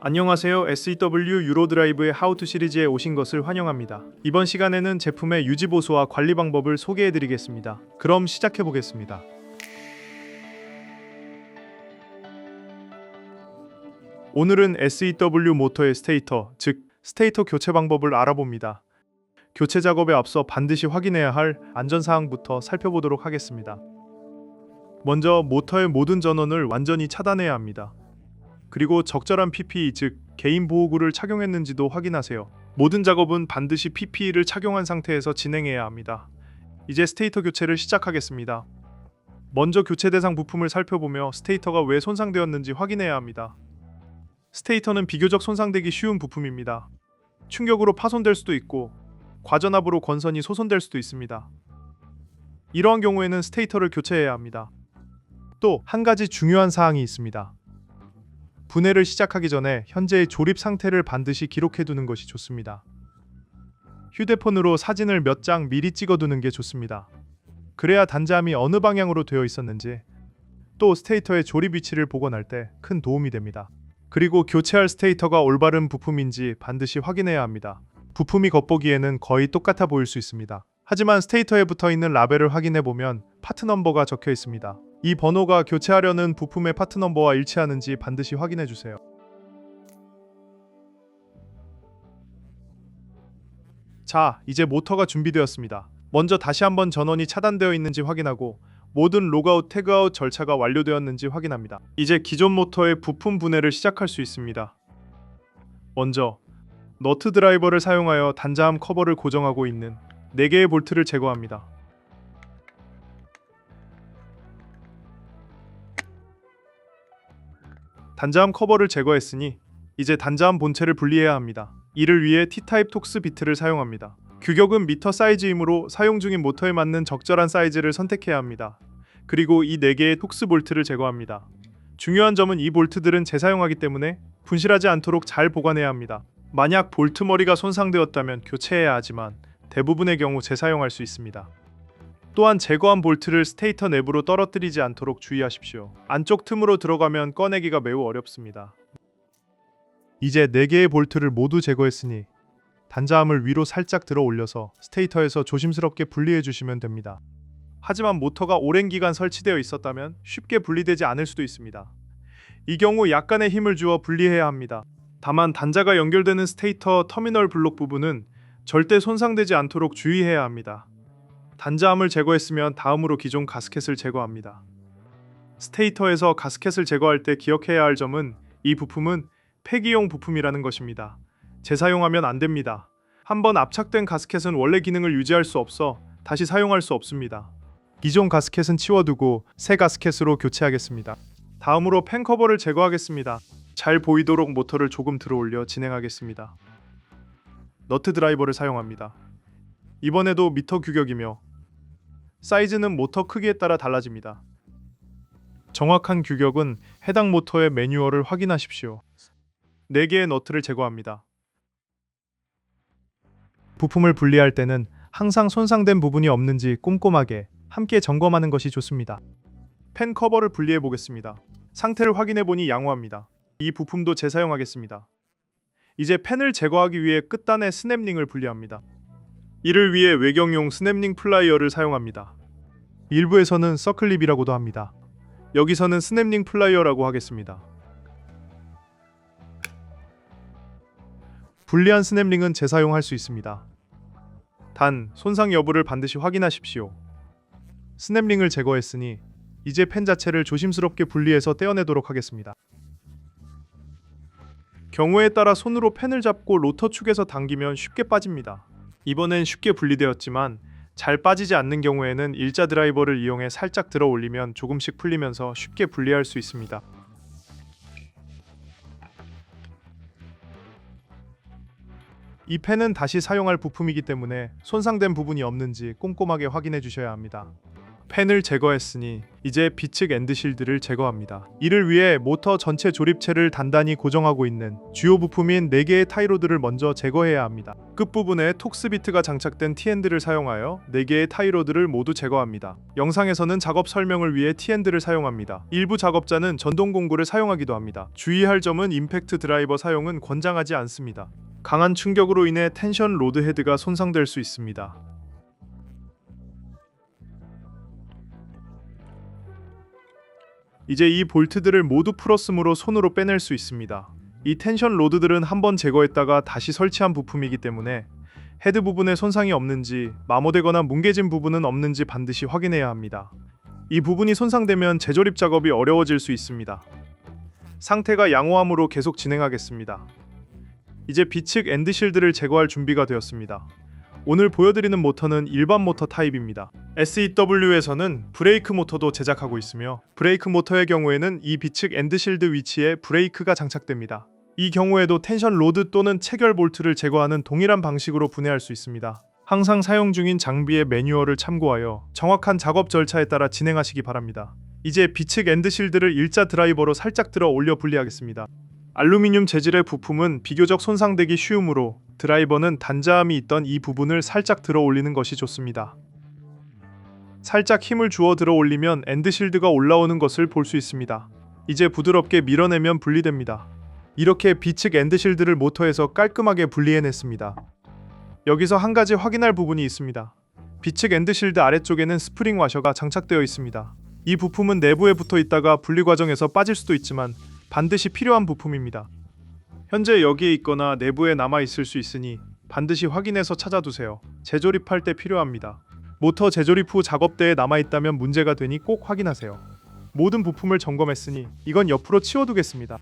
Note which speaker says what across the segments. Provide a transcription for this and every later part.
Speaker 1: 안녕하세요. SEW 유로드라이브의 하우투 시리즈에 오신 것을 환영합니다. 이번 시간에는 제품의 유지 보수와 관리 방법을 소개해 드리겠습니다. 그럼 시작해 보겠습니다. 오늘은 SEW 모터의 스테이터, 즉 스테이터 교체 방법을 알아봅니다. 교체 작업에 앞서 반드시 확인해야 할 안전사항부터 살펴보도록 하겠습니다. 먼저 모터의 모든 전원을 완전히 차단해야 합니다. 그리고 적절한 PPE, 즉 개인 보호구를 착용했는지도 확인하세요. 모든 작업은 반드시 PPE를 착용한 상태에서 진행해야 합니다. 이제 스테이터 교체를 시작하겠습니다. 먼저 교체 대상 부품을 살펴보며 스테이터가 왜 손상되었는지 확인해야 합니다. 스테이터는 비교적 손상되기 쉬운 부품입니다. 충격으로 파손될 수도 있고 과전압으로 건선이 소손될 수도 있습니다. 이러한 경우에는 스테이터를 교체해야 합니다. 또 한 가지 중요한 사항이 있습니다. 분해를 시작하기 전에 현재의 조립 상태를 반드시 기록해 두는 것이 좋습니다. 휴대폰으로 사진을 몇 장 미리 찍어 두는 게 좋습니다. 그래야 단자함이 어느 방향으로 되어 있었는지, 또 스테이터의 조립 위치를 복원할 때 큰 도움이 됩니다. 그리고 교체할 스테이터가 올바른 부품인지 반드시 확인해야 합니다. 부품이 겉보기에는 거의 똑같아 보일 수 있습니다. 하지만 스테이터에 붙어 있는 라벨을 확인해 보면 파트 넘버가 적혀 있습니다. 이 번호가 교체하려는 부품의 파트 넘버와 일치하는지 반드시 확인해 주세요. 자, 이제 모터가 준비되었습니다. 먼저 다시 한번 전원이 차단되어 있는지 확인하고 모든 로그아웃, 태그아웃 절차가 완료되었는지 확인합니다. 이제 기존 모터의 부품 분해를 시작할 수 있습니다. 먼저 너트 드라이버를 사용하여 단자함 커버를 고정하고 있는 4개의 볼트를 제거합니다. 단자함 커버를 제거했으니 이제 단자함 본체를 분리해야 합니다. 이를 위해 T타입 톡스 비트를 사용합니다. 규격은 미터 사이즈이므로 사용 중인 모터에 맞는 적절한 사이즈를 선택해야 합니다. 그리고 이 4개의 톡스 볼트를 제거합니다. 중요한 점은 이 볼트들은 재사용하기 때문에 분실하지 않도록 잘 보관해야 합니다. 만약 볼트 머리가 손상되었다면 교체해야 하지만 대부분의 경우 재사용할 수 있습니다. 또한 제거한 볼트를 스테이터 내부로 떨어뜨리지 않도록 주의하십시오. 안쪽 틈으로 들어가면 꺼내기가 매우 어렵습니다. 이제 4개의 볼트를 모두 제거했으니 단자함을 위로 살짝 들어 올려서 스테이터에서 조심스럽게 분리해 주시면 됩니다. 하지만 모터가 오랜 기간 설치되어 있었다면 쉽게 분리되지 않을 수도 있습니다. 이 경우 약간의 힘을 주어 분리해야 합니다. 다만 단자가 연결되는 스테이터 터미널 블록 부분은 절대 손상되지 않도록 주의해야 합니다. 단자함을 제거했으면 다음으로 기존 가스켓을 제거합니다. 스테이터에서 가스켓을 제거할 때 기억해야 할 점은 이 부품은 폐기용 부품이라는 것입니다. 재사용하면 안 됩니다. 한번 압착된 가스켓은 원래 기능을 유지할 수 없어 다시 사용할 수 없습니다. 기존 가스켓은 치워두고 새 가스켓으로 교체하겠습니다. 다음으로 팬 커버를 제거하겠습니다. 잘 보이도록 모터를 조금 들어 올려 진행하겠습니다. 너트 드라이버를 사용합니다. 이번에도 미터 규격이며 사이즈는 모터 크기에 따라 달라집니다. 정확한 규격은 해당 모터의 매뉴얼을 확인하십시오. 4개의 너트를 제거합니다. 부품을 분리할 때는 항상 손상된 부분이 없는지 꼼꼼하게 함께 점검하는 것이 좋습니다. 팬 커버를 분리해 보겠습니다. 상태를 확인해 보니 양호합니다. 이 부품도 재사용하겠습니다. 이제 팬을 제거하기 위해 끝단의 스냅링을 분리합니다. 이를 위해 외경용 스냅링 플라이어를 사용합니다. 일부에서는 서클립이라고도 합니다. 여기서는 스냅링 플라이어라고 하겠습니다. 분리한 스냅링은 재사용할 수 있습니다. 단, 손상 여부를 반드시 확인하십시오. 스냅링을 제거했으니 이제 팬 자체를 조심스럽게 분리해서 떼어내도록 하겠습니다. 경우에 따라 손으로 팬을 잡고 로터 축에서 당기면 쉽게 빠집니다. 이번엔 쉽게 분리되었지만 잘 빠지지 않는 경우에는 일자 드라이버를 이용해 살짝 들어 올리면 조금씩 풀리면서 쉽게 분리할 수 있습니다. 이 팬은 다시 사용할 부품이기 때문에 손상된 부분이 없는지 꼼꼼하게 확인해 주셔야 합니다. 팬을 제거했으니 이제 비측 엔드실드를 제거합니다. 이를 위해 모터 전체 조립체를 단단히 고정하고 있는 주요 부품인 4개의 타이로드를 먼저 제거해야 합니다. 끝부분에 톡스비트가 장착된 T엔드를 사용하여 4개의 타이로드를 모두 제거합니다. 영상에서는 작업 설명을 위해 T엔드를 사용합니다. 일부 작업자는 전동 공구를 사용하기도 합니다. 주의할 점은 임팩트 드라이버 사용은 권장하지 않습니다. 강한 충격으로 인해 텐션 로드 헤드가 손상될 수 있습니다. 이제 이 볼트들을 모두 풀었으므로 손으로 빼낼 수 있습니다. 이 텐션 로드들은 한번 제거했다가 다시 설치한 부품이기 때문에 헤드 부분에 손상이 없는지, 마모되거나 뭉개진 부분은 없는지 반드시 확인해야 합니다. 이 부분이 손상되면 재조립 작업이 어려워질 수 있습니다. 상태가 양호함으로 계속 진행하겠습니다. 이제 비측 엔드실드를 제거할 준비가 되었습니다. 오늘 보여드리는 모터는 일반 모터 타입입니다. SEW에서는 브레이크 모터도 제작하고 있으며 브레이크 모터의 경우에는 이 비측 엔드실드 위치에 브레이크가 장착됩니다. 이 경우에도 텐션 로드 또는 체결 볼트를 제거하는 동일한 방식으로 분해할 수 있습니다. 항상 사용 중인 장비의 매뉴얼을 참고하여 정확한 작업 절차에 따라 진행하시기 바랍니다. 이제 비측 엔드실드를 일자 드라이버로 살짝 들어 올려 분리하겠습니다. 알루미늄 재질의 부품은 비교적 손상되기 쉬우므로 드라이버는 단자함이 있던 이 부분을 살짝 들어 올리는 것이 좋습니다. 살짝 힘을 주어 들어 올리면 엔드실드가 올라오는 것을 볼 수 있습니다. 이제 부드럽게 밀어내면 분리됩니다. 이렇게 비측 엔드실드를 모터에서 깔끔하게 분리해냈습니다. 여기서 한 가지 확인할 부분이 있습니다. 비측 엔드실드 아래쪽에는 스프링 와셔가 장착되어 있습니다. 이 부품은 내부에 붙어 있다가 분리 과정에서 빠질 수도 있지만 반드시 필요한 부품입니다. 현재 여기에 있거나 내부에 남아 있을 수 있으니 반드시 확인해서 찾아두세요. 재조립할 때 필요합니다. 모터 재조립 후 작업대에 남아 있다면 문제가 되니 꼭 확인하세요. 모든 부품을 점검했으니 이건 옆으로 치워두겠습니다.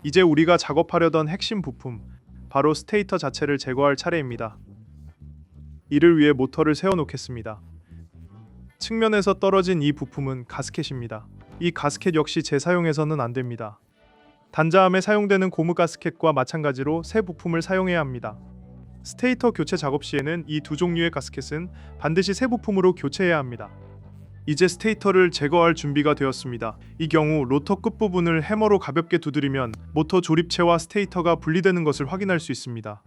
Speaker 1: 이제 우리가 작업하려던 핵심 부품, 바로 스테이터 자체를 제거할 차례입니다. 이를 위해 모터를 세워놓겠습니다. 측면에서 떨어진 이 부품은 가스켓입니다. 이 가스켓 역시 재사용해서는 안됩니다. 단자함에 사용되는 고무 가스켓과 마찬가지로 새 부품을 사용해야 합니다. 스테이터 교체 작업 시에는 이 두 종류의 가스켓은 반드시 새 부품으로 교체해야 합니다. 이제 스테이터를 제거할 준비가 되었습니다. 이 경우 로터 끝부분을 해머로 가볍게 두드리면 모터 조립체와 스테이터가 분리되는 것을 확인할 수 있습니다.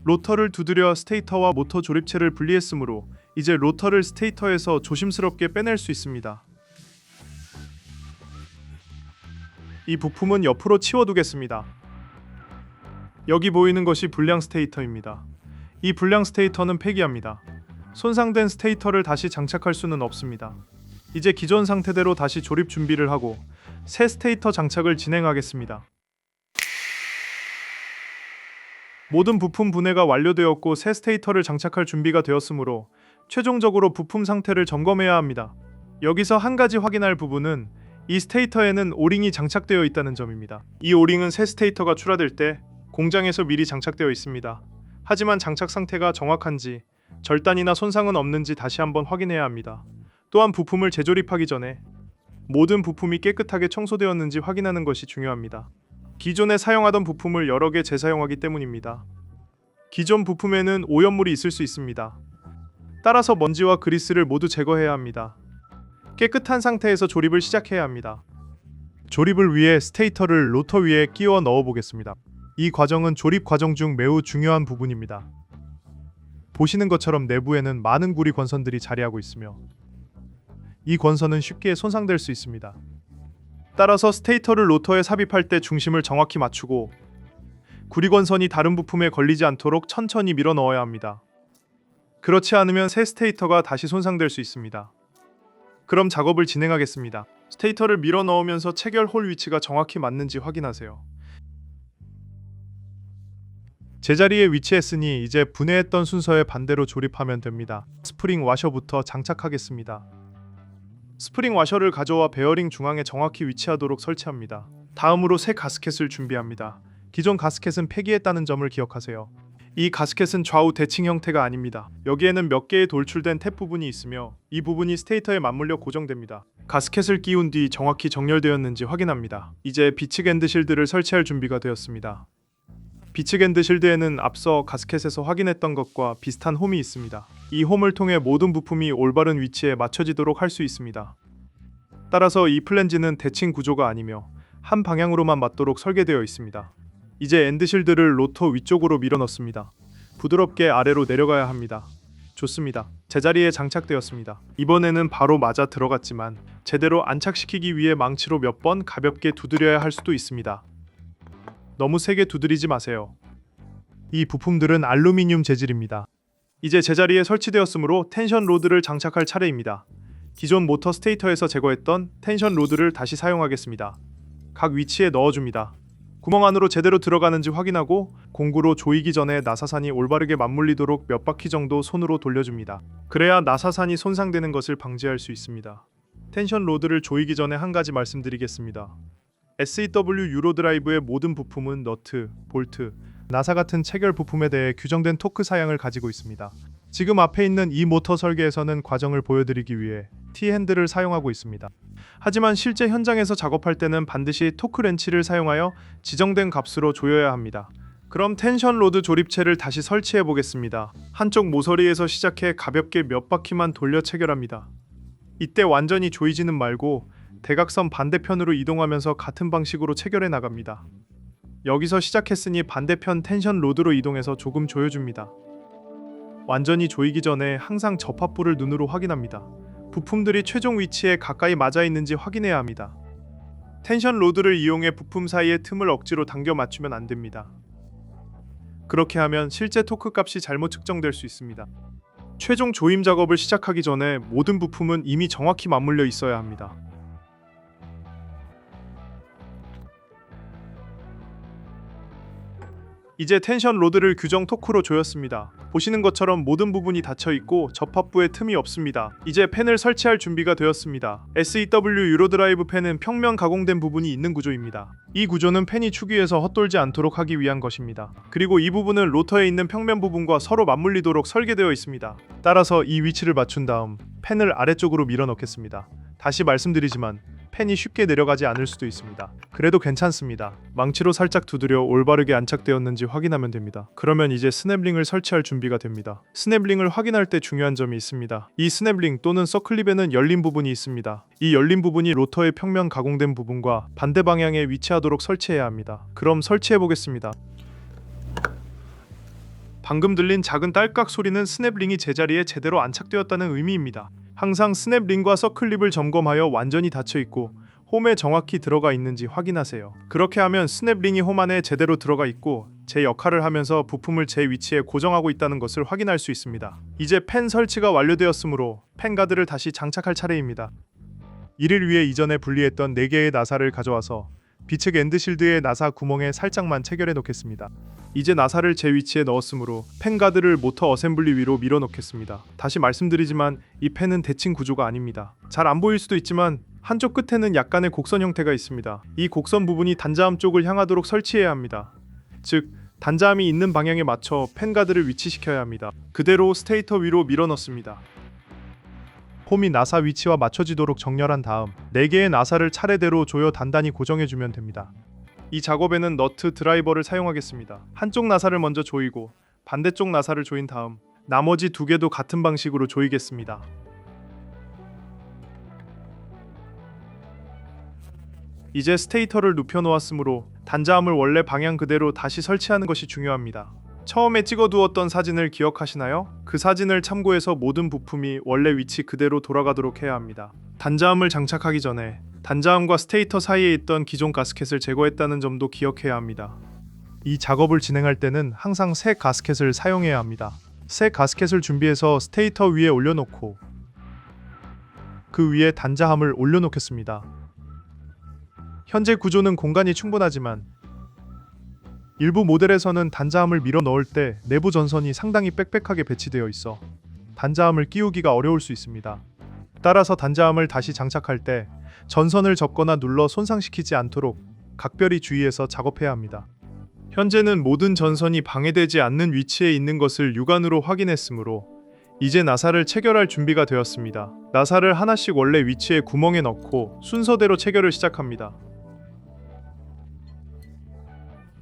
Speaker 1: 로터를 두드려 스테이터와 모터 조립체를 분리했으므로 이제 로터를 스테이터에서 조심스럽게 빼낼 수 있습니다. 이 부품은 옆으로 치워두겠습니다. 여기 보이는 것이 불량 스테이터입니다. 이 불량 스테이터는 폐기합니다. 손상된 스테이터를 다시 장착할 수는 없습니다. 이제 기존 상태대로 다시 조립 준비를 하고 새 스테이터 장착을 진행하겠습니다. 모든 부품 분해가 완료되었고 새 스테이터를 장착할 준비가 되었으므로 최종적으로 부품 상태를 점검해야 합니다. 여기서 한 가지 확인할 부분은 이 스테이터에는 오링이 장착되어 있다는 점입니다. 이 오링은 새 스테이터가 출하될 때 공장에서 미리 장착되어 있습니다. 하지만 장착 상태가 정확한지 절단이나 손상은 없는지 다시 한번 확인해야 합니다. 또한 부품을 재조립하기 전에 모든 부품이 깨끗하게 청소되었는지 확인하는 것이 중요합니다. 기존에 사용하던 부품을 여러 개 재사용하기 때문입니다. 기존 부품에는 오염물이 있을 수 있습니다. 따라서 먼지와 그리스를 모두 제거해야 합니다. 깨끗한 상태에서 조립을 시작해야 합니다. 조립을 위해 스테이터를 로터 위에 끼워 넣어 보겠습니다. 이 과정은 조립 과정 중 매우 중요한 부분입니다. 보시는 것처럼 내부에는 많은 구리 권선들이 자리하고 있으며 이 권선은 쉽게 손상될 수 있습니다. 따라서 스테이터를 로터에 삽입할 때 중심을 정확히 맞추고 구리 권선이 다른 부품에 걸리지 않도록 천천히 밀어 넣어야 합니다. 그렇지 않으면 새 스테이터가 다시 손상될 수 있습니다. 그럼 작업을 진행하겠습니다. 스테이터를 밀어 넣으면서 체결 홀 위치가 정확히 맞는지 확인하세요. 제자리에 위치했으니 이제 분해했던 순서에 반대로 조립하면 됩니다. 스프링 와셔부터 장착하겠습니다. 스프링 와셔를 가져와 베어링 중앙에 정확히 위치하도록 설치합니다. 다음으로 새 가스켓을 준비합니다. 기존 가스켓은 폐기했다는 점을 기억하세요. 이 가스켓은 좌우 대칭 형태가 아닙니다. 여기에는 몇 개의 돌출된 탭 부분이 있으며 이 부분이 스테이터에 맞물려 고정됩니다. 가스켓을 끼운 뒤 정확히 정렬되었는지 확인합니다. 이제 비측 엔드실드를 설치할 준비가 되었습니다. 비측 엔드실드에는 앞서 가스켓에서 확인했던 것과 비슷한 홈이 있습니다. 이 홈을 통해 모든 부품이 올바른 위치에 맞춰지도록 할 수 있습니다. 따라서 이 플랜지는 대칭 구조가 아니며 한 방향으로만 맞도록 설계되어 있습니다. 이제 엔드실드를 로터 위쪽으로 밀어 넣습니다. 부드럽게 아래로 내려가야 합니다. 좋습니다. 제자리에 장착되었습니다. 이번에는 바로 맞아 들어갔지만 제대로 안착시키기 위해 망치로 몇 번 가볍게 두드려야 할 수도 있습니다. 너무 세게 두드리지 마세요. 이 부품들은 알루미늄 재질입니다. 이제 제자리에 설치되었으므로 텐션 로드를 장착할 차례입니다. 기존 모터 스테이터에서 제거했던 텐션 로드를 다시 사용하겠습니다. 각 위치에 넣어줍니다. 구멍 안으로 제대로 들어가는지 확인하고 공구로 조이기 전에 나사산이 올바르게 맞물리도록 몇 바퀴 정도 손으로 돌려줍니다. 그래야 나사산이 손상되는 것을 방지할 수 있습니다. 텐션 로드를 조이기 전에 한 가지 말씀드리겠습니다. SEW 유로드라이브의 모든 부품은 너트, 볼트, 나사 같은 체결 부품에 대해 규정된 토크 사양을 가지고 있습니다. 지금 앞에 있는 이 모터 설계에서는 과정을 보여드리기 위해 T-핸들을 사용하고 있습니다. 하지만 실제 현장에서 작업할 때는 반드시 토크 렌치를 사용하여 지정된 값으로 조여야 합니다. 그럼 텐션 로드 조립체를 다시 설치해 보겠습니다. 한쪽 모서리에서 시작해 가볍게 몇 바퀴만 돌려 체결합니다. 이때 완전히 조이지는 말고 대각선 반대편으로 이동하면서 같은 방식으로 체결해 나갑니다. 여기서 시작했으니 반대편 텐션 로드로 이동해서 조금 조여줍니다. 완전히 조이기 전에 항상 접합부를 눈으로 확인합니다. 부품들이 최종 위치에 가까이 맞아 있는지 확인해야 합니다. 텐션 로드를 이용해 부품 사이의 틈을 억지로 당겨 맞추면 안 됩니다. 그렇게 하면 실제 토크 값이 잘못 측정될 수 있습니다. 최종 조임 작업을 시작하기 전에 모든 부품은 이미 정확히 맞물려 있어야 합니다. 이제 텐션 로드를 규정 토크로 조였습니다. 보시는 것처럼 모든 부분이 닫혀 있고 접합부에 틈이 없습니다. 이제 팬을 설치할 준비가 되었습니다. SEW 유로드라이브 팬은 평면 가공된 부분이 있는 구조입니다. 이 구조는 팬이 축위에서 헛돌지 않도록 하기 위한 것입니다. 그리고 이 부분은 로터에 있는 평면 부분과 서로 맞물리도록 설계되어 있습니다. 따라서 이 위치를 맞춘 다음 팬을 아래쪽으로 밀어 넣겠습니다. 다시 말씀드리지만 팬이 쉽게 내려가지 않을 수도 있습니다. 그래도 괜찮습니다. 망치로 살짝 두드려 올바르게 안착되었는지 확인하면 됩니다. 그러면 이제 스냅링을 설치할 준비가 됩니다. 스냅링을 확인할 때 중요한 점이 있습니다. 이 스냅링 또는 서클립에는 열린 부분이 있습니다. 이 열린 부분이 로터의 평면 가공된 부분과 반대 방향에 위치하도록 설치해야 합니다. 그럼 설치해 보겠습니다. 방금 들린 작은 딸깍 소리는 스냅링이 제자리에 제대로 안착되었다는 의미입니다. 항상 스냅링과 서클립을 점검하여 완전히 닫혀 있고 홈에 정확히 들어가 있는지 확인하세요. 그렇게 하면 스냅링이 홈 안에 제대로 들어가 있고 제 역할을 하면서 부품을 제 위치에 고정하고 있다는 것을 확인할 수 있습니다. 이제 팬 설치가 완료되었으므로 팬 가드를 다시 장착할 차례입니다. 이를 위해 이전에 분리했던 4개의 나사를 가져와서 비측 엔드실드의 나사 구멍에 살짝만 체결해 놓겠습니다. 이제 나사를 제 위치에 넣었으므로 팬 가드를 모터 어셈블리 위로 밀어 넣겠습니다. 다시 말씀드리지만 이 팬은 대칭 구조가 아닙니다. 잘 안 보일 수도 있지만 한쪽 끝에는 약간의 곡선 형태가 있습니다. 이 곡선 부분이 단자함 쪽을 향하도록 설치해야 합니다. 즉 단자함이 있는 방향에 맞춰 팬 가드를 위치시켜야 합니다. 그대로 스테이터 위로 밀어 넣습니다. 홈이 나사 위치와 맞춰지도록 정렬한 다음 4개의 나사를 차례대로 조여 단단히 고정해주면 됩니다. 이 작업에는 너트 드라이버를 사용하겠습니다. 한쪽 나사를 먼저 조이고 반대쪽 나사를 조인 다음 나머지 2개도 같은 방식으로 조이겠습니다. 이제 스테이터를 눕혀 놓았으므로 단자함을 원래 방향 그대로 다시 설치하는 것이 중요합니다. 처음에 찍어두었던 사진을 기억하시나요? 그 사진을 참고해서 모든 부품이 원래 위치 그대로 돌아가도록 해야 합니다. 단자함을 장착하기 전에 단자함과 스테이터 사이에 있던 기존 가스켓을 제거했다는 점도 기억해야 합니다. 이 작업을 진행할 때는 항상 새 가스켓을 사용해야 합니다. 새 가스켓을 준비해서 스테이터 위에 올려놓고 그 위에 단자함을 올려놓겠습니다. 현재 구조는 공간이 충분하지만 일부 모델에서는 단자함을 밀어 넣을 때 내부 전선이 상당히 빽빽하게 배치되어 있어 단자함을 끼우기가 어려울 수 있습니다. 따라서 단자함을 다시 장착할 때 전선을 접거나 눌러 손상시키지 않도록 각별히 주의해서 작업해야 합니다. 현재는 모든 전선이 방해되지 않는 위치에 있는 것을 육안으로 확인했으므로 이제 나사를 체결할 준비가 되었습니다. 나사를 하나씩 원래 위치에 구멍에 넣고 순서대로 체결을 시작합니다.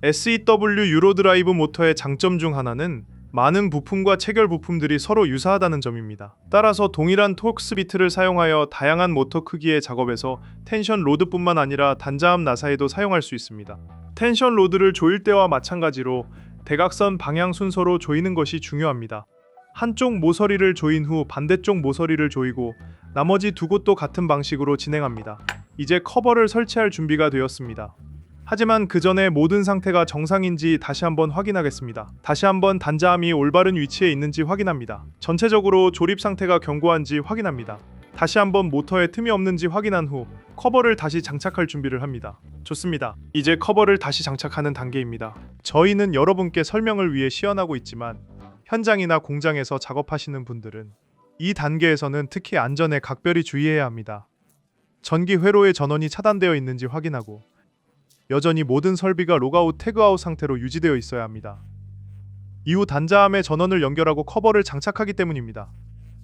Speaker 1: SEW 유로드라이브 모터의 장점 중 하나는 많은 부품과 체결 부품들이 서로 유사하다는 점입니다. 따라서 동일한 톡스 비트를 사용하여 다양한 모터 크기의 작업에서 텐션 로드뿐만 아니라 단자암 나사에도 사용할 수 있습니다. 텐션 로드를 조일 때와 마찬가지로 대각선 방향 순서로 조이는 것이 중요합니다. 한쪽 모서리를 조인 후 반대쪽 모서리를 조이고 나머지 두 곳도 같은 방식으로 진행합니다. 이제 커버를 설치할 준비가 되었습니다. 하지만 그 전에 모든 상태가 정상인지 다시 한번 확인하겠습니다. 다시 한번 단자암이 올바른 위치에 있는지 확인합니다. 전체적으로 조립 상태가 견고한지 확인합니다. 다시 한번 모터에 틈이 없는지 확인한 후 커버를 다시 장착할 준비를 합니다. 좋습니다. 이제 커버를 다시 장착하는 단계입니다. 저희는 여러분께 설명을 위해 시연하고 있지만 현장이나 공장에서 작업하시는 분들은 이 단계에서는 특히 안전에 각별히 주의해야 합니다. 전기 회로의 전원이 차단되어 있는지 확인하고 여전히 모든 설비가 로그아웃 태그아웃 상태로 유지되어 있어야 합니다. 이후 단자암에 전원을 연결하고 커버를 장착하기 때문입니다.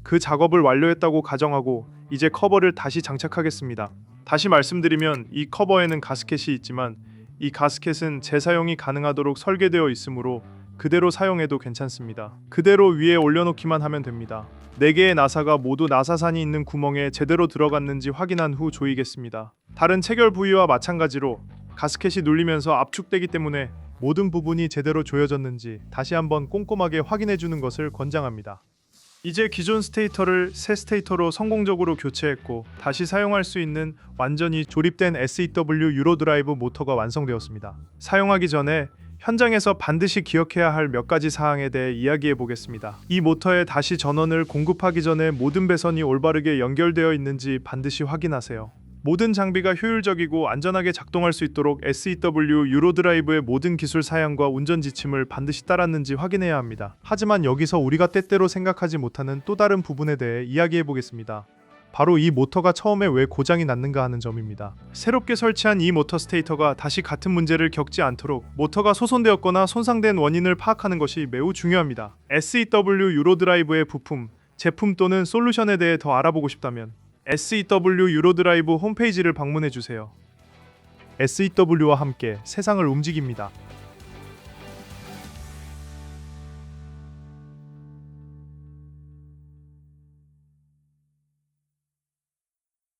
Speaker 1: 그 작업을 완료했다고 가정하고 이제 커버를 다시 장착하겠습니다. 다시 말씀드리면 이 커버에는 가스켓이 있지만 이 가스켓은 재사용이 가능하도록 설계되어 있으므로 그대로 사용해도 괜찮습니다. 그대로 위에 올려놓기만 하면 됩니다. 4개의 나사가 모두 나사산이 있는 구멍에 제대로 들어갔는지 확인한 후 조이겠습니다. 다른 체결 부위와 마찬가지로 가스켓이 눌리면서 압축되기 때문에 모든 부분이 제대로 조여졌는지 다시 한번 꼼꼼하게 확인해 주는 것을 권장합니다. 이제 기존 스테이터를 새 스테이터로 성공적으로 교체했고 다시 사용할 수 있는 완전히 조립된 SEW 유로드라이브 모터가 완성되었습니다. 사용하기 전에 현장에서 반드시 기억해야 할 몇 가지 사항에 대해 이야기해 보겠습니다. 이 모터에 다시 전원을 공급하기 전에 모든 배선이 올바르게 연결되어 있는지 반드시 확인하세요. 모든 장비가 효율적이고 안전하게 작동할 수 있도록 SEW 유로드라이브의 모든 기술 사양과 운전 지침을 반드시 따랐는지 확인해야 합니다. 하지만 여기서 우리가 때때로 생각하지 못하는 또 다른 부분에 대해 이야기해 보겠습니다. 바로 이 모터가 처음에 왜 고장이 났는가 하는 점입니다. 새롭게 설치한 이 모터 스테이터가 다시 같은 문제를 겪지 않도록 모터가 소손되었거나 손상된 원인을 파악하는 것이 매우 중요합니다. SEW 유로드라이브의 부품, 제품 또는 솔루션에 대해 더 알아보고 싶다면 SEW 유로드라이브 홈페이지를 방문해 주세요. SEW와 함께 세상을 움직입니다.